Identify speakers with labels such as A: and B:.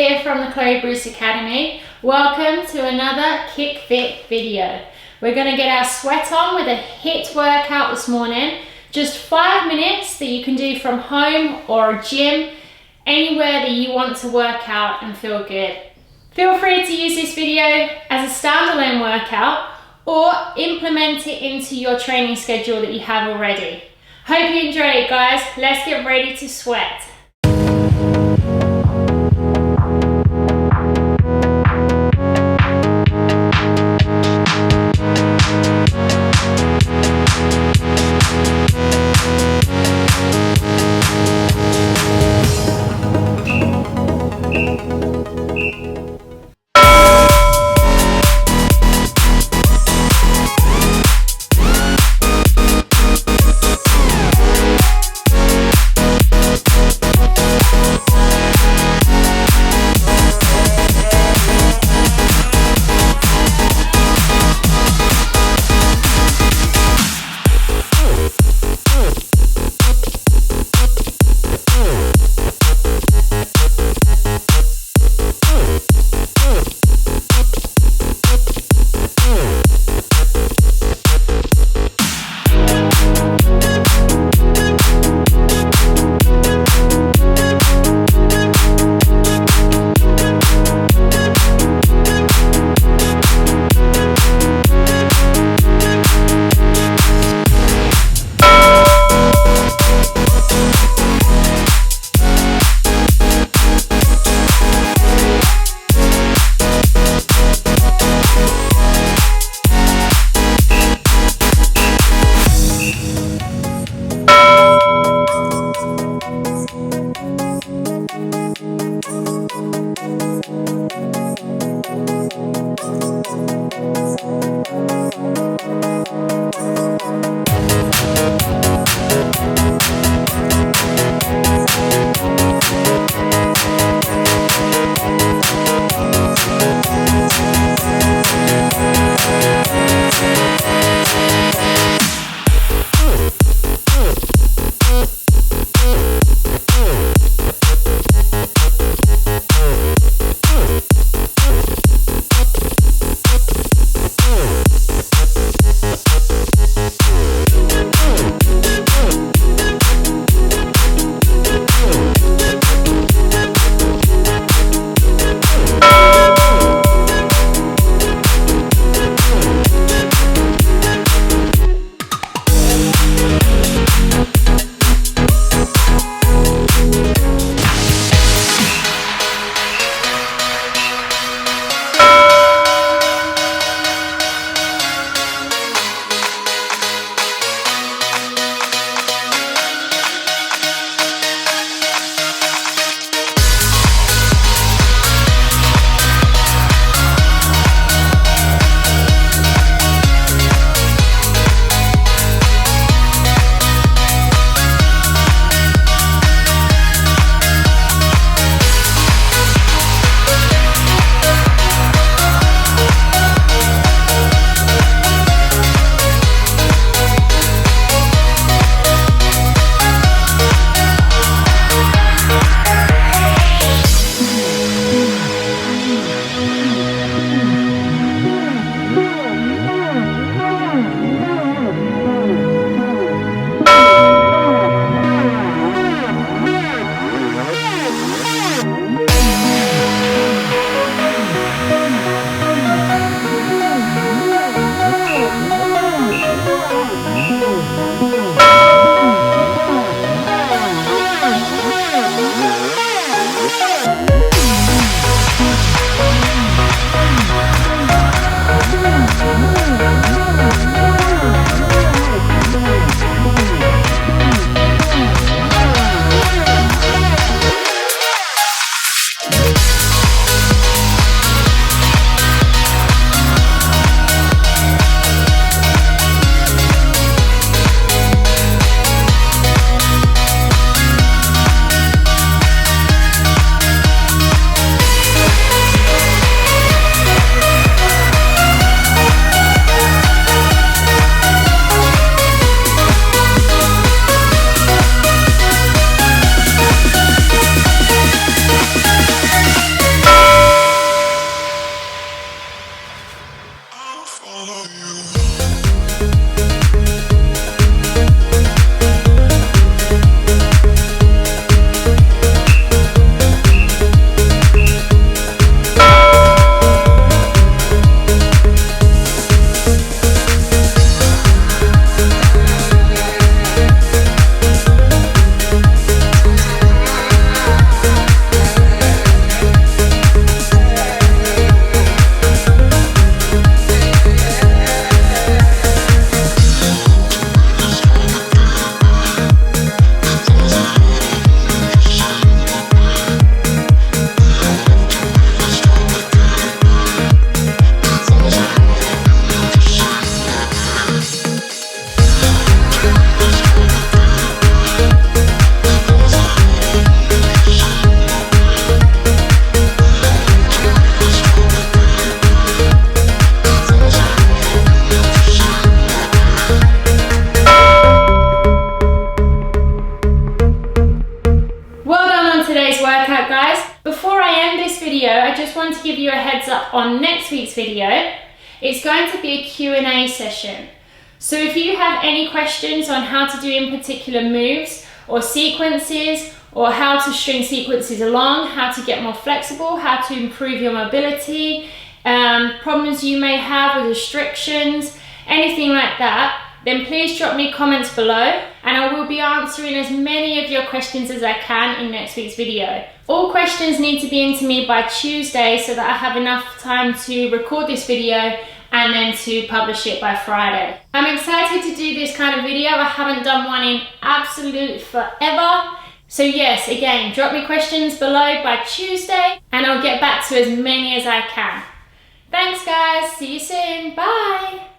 A: here from the Chloe Bruce Academy. Welcome to another KickFit video. We're going to get our sweat on with a HIIT workout this morning. Just 5 minutes that you can do from home or a gym, anywhere that you want to work out and feel good. Feel free to use this video as a standalone workout or implement it into your training schedule that you have already. Hope you enjoy it, guys. Let's get ready to sweat. on next week's video, it's going to be a Q&A session. So if you have any questions on how to do in particular moves or sequences, or how to string sequences along, how to get more flexible, how to improve your mobility, problems you may have with restrictions, anything like that, then please drop me comments below and I will be answering as many of your questions as I can in next week's video. All questions need to be into me by Tuesday so that I have enough time to record this video and then to publish it by Friday. I'm excited to do this kind of video. I haven't done one in absolute forever. So yes, again, drop me questions below by Tuesday and I'll get back to as many as I can. Thanks guys, see you soon, bye.